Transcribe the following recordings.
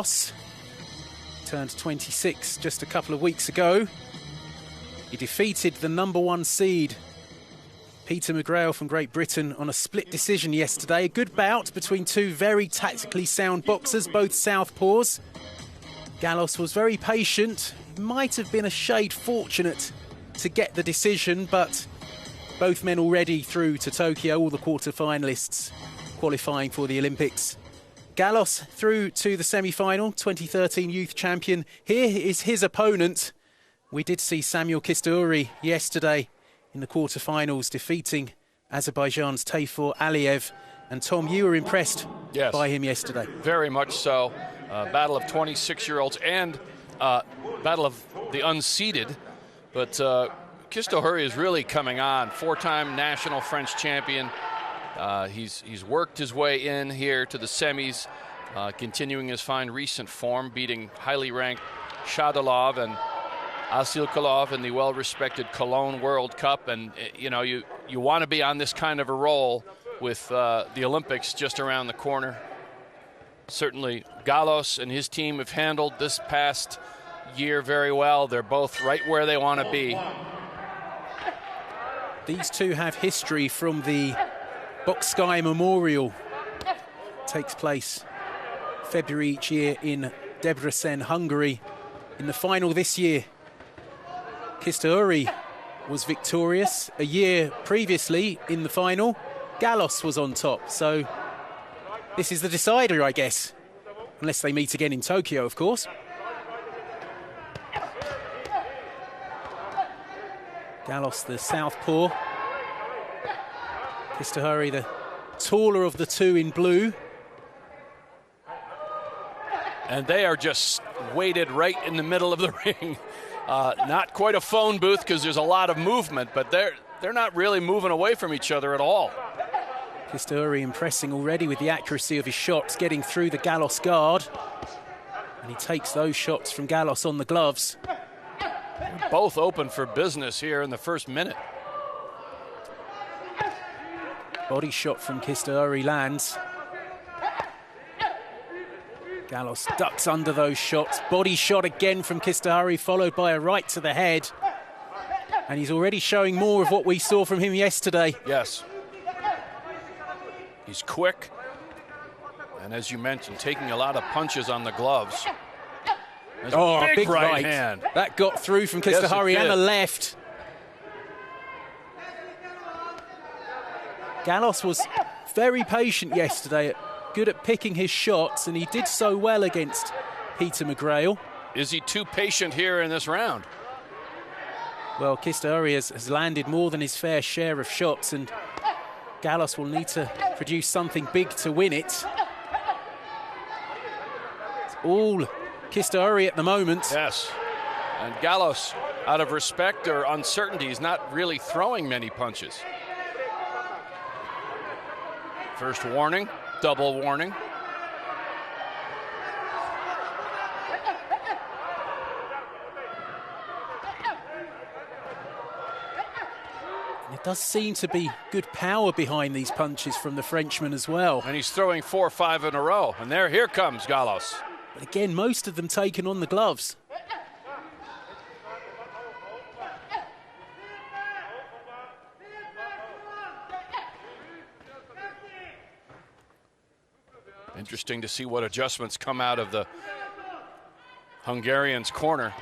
Galos turned 26 just a couple of weeks ago. He defeated the #1 seed, Peter McGrail from Great Britain, on a split decision yesterday. A good bout between two very tactically sound boxers, both southpaws. Galos was very patient, might have been a shade fortunate to get the decision, but both men already through to Tokyo, all the quarter-finalists qualifying for the Olympics. Galos through to the semi-final, 2013 youth champion. Here is his opponent. We did see Samuel Kistohurry yesterday in the quarter-finals, defeating Azerbaijan's Tayfur Aliyev. And Tom, you were impressed by him yesterday. Very much so. Battle of 26-year-olds and battle of the unseeded. But Kistohurry is really coming on. Four-time national French champion. He's worked his way in here to the semis, continuing his fine recent form, beating highly ranked Shadalov and Asilkalov in the well-respected Cologne World Cup. And you know, you want to be on this kind of a roll with the Olympics just around the corner. Certainly Galos and his team have handled this past year very well. They're both right where they want to be. These two have history from the Box Sky Memorial. Takes place February each year in Debrecen, Hungary. In the final this year, Kistohurry was victorious. A year previously in the final, Galos was on top. So this is the decider, I guess. Unless they meet again in Tokyo, of course. Galos, the southpaw. Kistohurry, the taller of the two in blue. And they are just weighted right in the middle of the ring. Not quite a phone booth because there's a lot of movement, but they're not really moving away from each other at all. Kistohurry impressing already with the accuracy of his shots, getting through the Galos guard. And he takes those shots from Galos on the gloves. Both open for business here in the first minute. Body shot from Kistohurry lands. Galos ducks under those shots. Body shot again from Kistohurry, followed by a right to the head. And he's already showing more of what we saw from him yesterday. Yes. He's quick. And as you mentioned, taking a lot of punches on the gloves. There's a big right hand. That got through from Kistohurry and the left. Galos was very patient yesterday, good at picking his shots, and he did so well against Peter McGrail. Is he too patient here in this round? Well, Kistohurry has landed more than his fair share of shots, and Galos will need to produce something big to win it. It's all Kistohurry at the moment. Yes, and Galos, out of respect or uncertainty, is not really throwing many punches. First warning, double warning. It does seem to be good power behind these punches from the Frenchman as well. And he's throwing 4 or 5 in a row. And here comes Galos. But again, most of them taken on the gloves. Interesting to see what adjustments come out of the Hungarian's corner.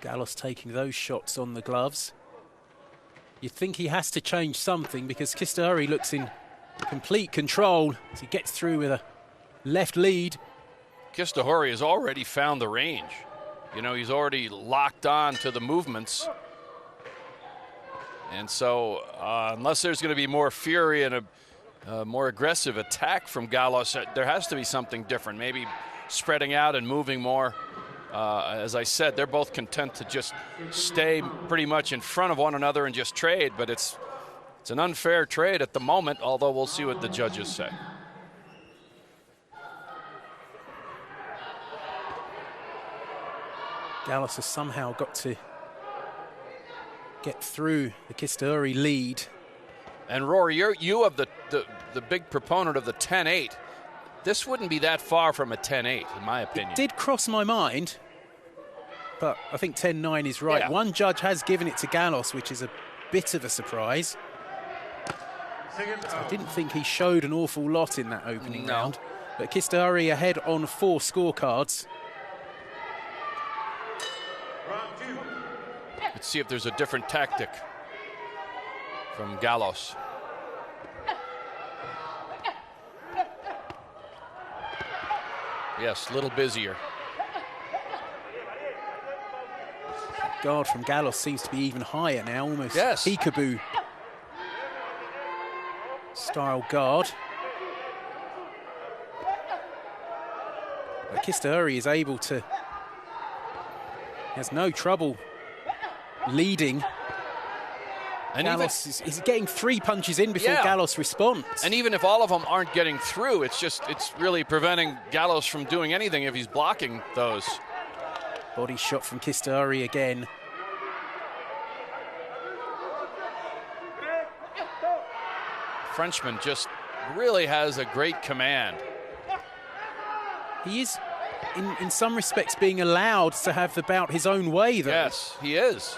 Galos taking those shots on the gloves. You'd think he has to change something because Kistohurry looks in complete control as he gets through with a left lead. Kistohurry has already found the range. You know, he's already locked on to the movements. And so unless there's going to be more fury and a more aggressive attack from Galos, there has to be something different, maybe spreading out and moving more. As I said, they're both content to just stay pretty much in front of one another and just trade, but it's an unfair trade at the moment, although we'll see what the judges say. Galos has somehow got to get through the Kistohurry lead. And Rory, you of the big proponent of the 10-8. This wouldn't be that far from a 10-8, in my opinion. It did cross my mind, but I think 10-9 is right. Yeah. One judge has given it to Galos, which is a bit of a surprise. I didn't think he showed an awful lot in that opening round. But Kistohurry ahead on 4 scorecards. Let's see if there's a different tactic from Galos. Yes, a little busier. Guard from Galos seems to be even higher now, almost yes. peekaboo style guard. But Kistohurry is able to, has no trouble leading. And Galos is getting 3 punches in before Galos responds. And even if all of them aren't getting through, it's really preventing Galos from doing anything if he's blocking those. Body shot from Kistohurry again. Frenchman just really has a great command. He is, in some respects, being allowed to have the bout his own way, though. Yes, he is.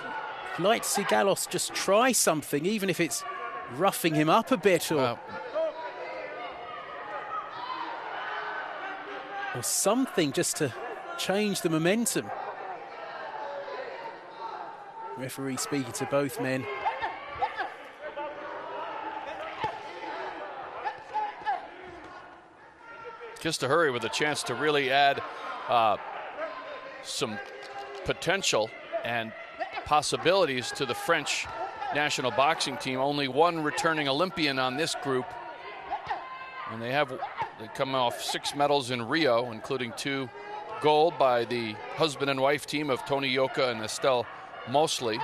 I'd like to see Galos just try something, even if it's roughing him up a bit or something just to change the momentum. Referee speaking to both men. Kistohurry with a chance to really add some potential and possibilities to the French national boxing team. Only one returning Olympian on this group. And they come off 6 medals in Rio, including 2 gold by the husband and wife team of Tony Yoka and Estelle Mosley.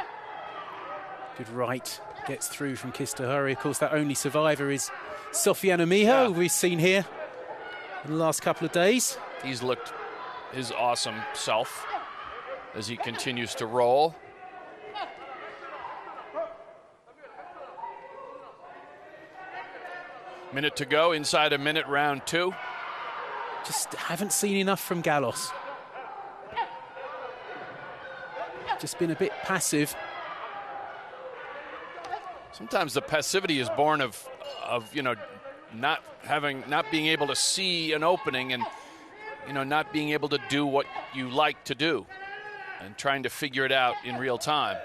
Good right, gets through from Kistohurry. Of course, that only survivor is Sofiane Miho, we've seen here in the last couple of days. He's looked his awesome self as he continues to roll. Minute to go, inside a minute, round 2. Just haven't seen enough from Galos. Just been a bit passive. Sometimes the passivity is born of not being able to see an opening and not being able to do what you like to do and trying to figure it out in real time.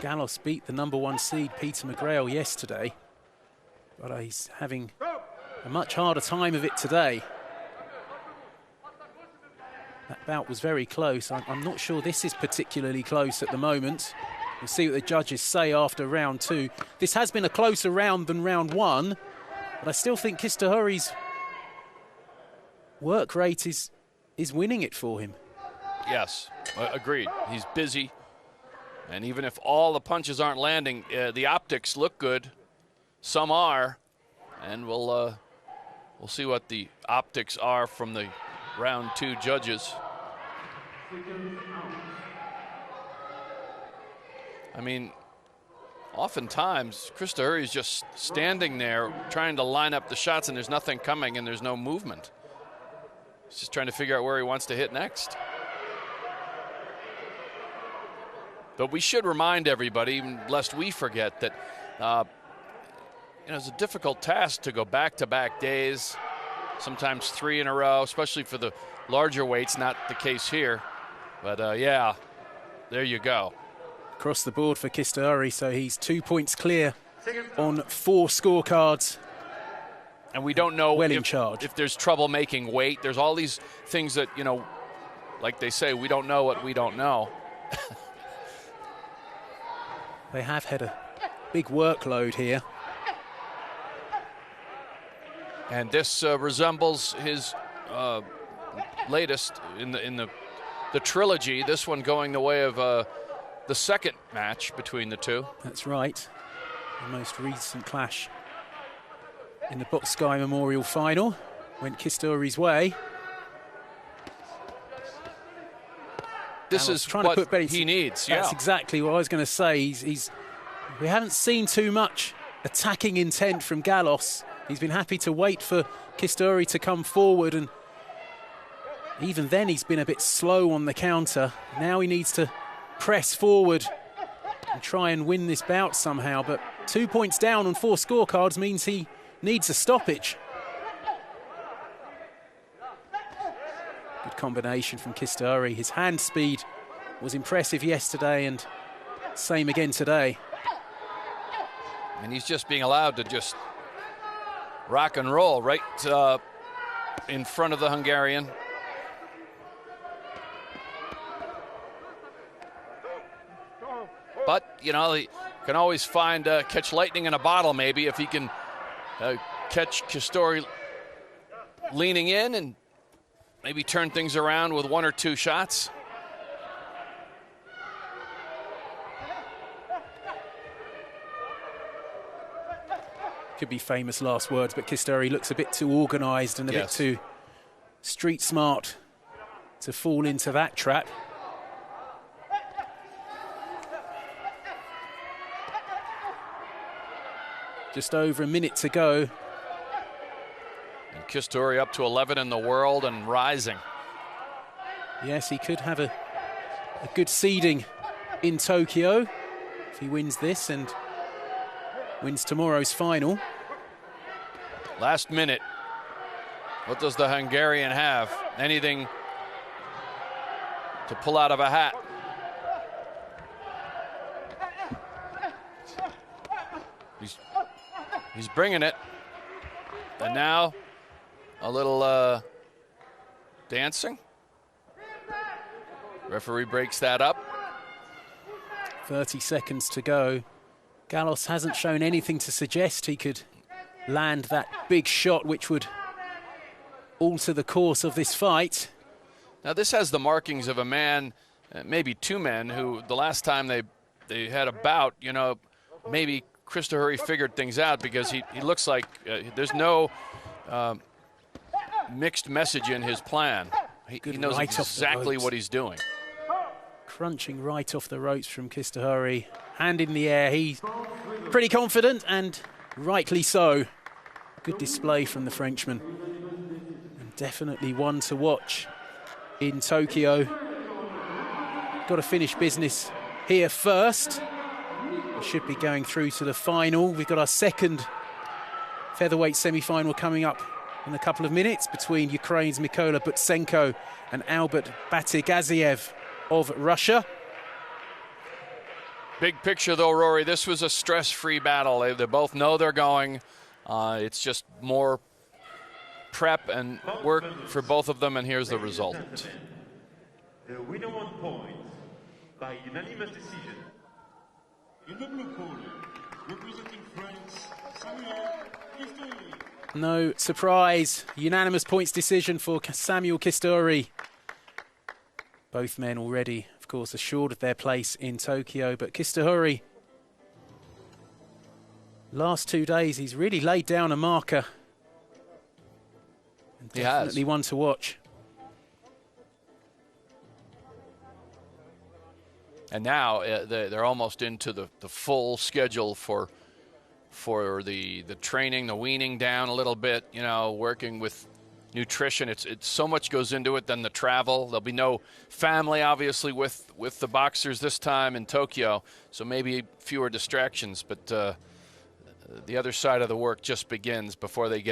Galos beat the #1 seed Peter McGrail yesterday, but he's having a much harder time of it today. That bout was very close. I'm not sure this is particularly close at the moment. We'll see what the judges say after round 2. This has been a closer round than round 1, but I still think Kistohurry's work rate is winning it for him. Yes, agreed. He's busy, and even if all the punches aren't landing, the optics look good. Some are, and we'll see what the optics are from the round 2 judges. I mean, oftentimes Kistohurry is just standing there trying to line up the shots, and there's nothing coming and there's no movement. He's just trying to figure out where he wants to hit next. But we should remind everybody, even lest we forget, that it's a difficult task to go back-to-back days, sometimes 3 in a row, especially for the larger weights. Not the case here. But, yeah, there you go. Across the board for Kistohurry, so he's 2 points clear on 4 scorecards. And we don't know if there's trouble making weight. There's all these things that, like they say, we don't know what we don't know. They have had a big workload here. And this resembles his latest in the trilogy, this one going the way of the second match between the two. That's right. The most recent clash in the Box Sky Memorial Final went Kistohurry's way. This is trying to put he needs. That's exactly what I was going to say. We haven't seen too much attacking intent from Galos He's been happy to wait for Kistohurry to come forward, and even then he's been a bit slow on the counter. Now he needs to press forward and try and win this bout somehow, but 2 points down on 4 scorecards means he needs a stoppage. Good combination from Kistohurry. His hand speed was impressive yesterday and same again today. And he's just being allowed to just rock and roll right in front of the Hungarian. But, you know, he can always find catch lightning in a bottle maybe if he can catch Kistohurry leaning in and maybe turn things around with 1 or 2 shots. Could be famous last words, but Kistohurry looks a bit too organised and a bit too street smart to fall into that trap. Just over a minute to go. And Kistohurry up to 11 in the world and rising. Yes, he could have a good seeding in Tokyo if he wins this and wins tomorrow's final. Last minute. What does the Hungarian have? Anything to pull out of a hat? He's bringing it. And now a little dancing. Referee breaks that up. 30 seconds to go. Galos hasn't shown anything to suggest he could land that big shot which would alter the course of this fight. Now this has the markings of a man, maybe 2 men, who the last time they had a bout, you know, maybe Kistohurry figured things out, because he looks like there's no mixed message in his plan. He knows right exactly what he's doing. Crunching right off the ropes from Kistohurry. Hand in the air. He's pretty confident, and rightly so. Good display from the Frenchman. And definitely one to watch in Tokyo. Got to finish business here first. We should be going through to the final. We've got our second featherweight semi-final coming up in a couple of minutes between Ukraine's Mykola Butsenko and Albert Batigaziev of Russia. Big picture, though, Rory, this was a stress-free battle. They both know they're going. It's just more prep and work for both of them, and here's the result. The winner on point by unanimous decision. In the blue corner, representing France, Samuel Kistohurry. No surprise, unanimous points decision for Samuel Kistohurry. Both men already, of course, assured of their place in Tokyo, but Kistohurry, last 2 days, he's really laid down a marker. And definitely one to watch. And now they're almost into the full schedule for the training, the weaning down a little bit, you know, working with nutrition. It's so much goes into it. Then the travel. There'll be no family, obviously, with the boxers this time in Tokyo, so maybe fewer distractions. But the other side of the work just begins before they get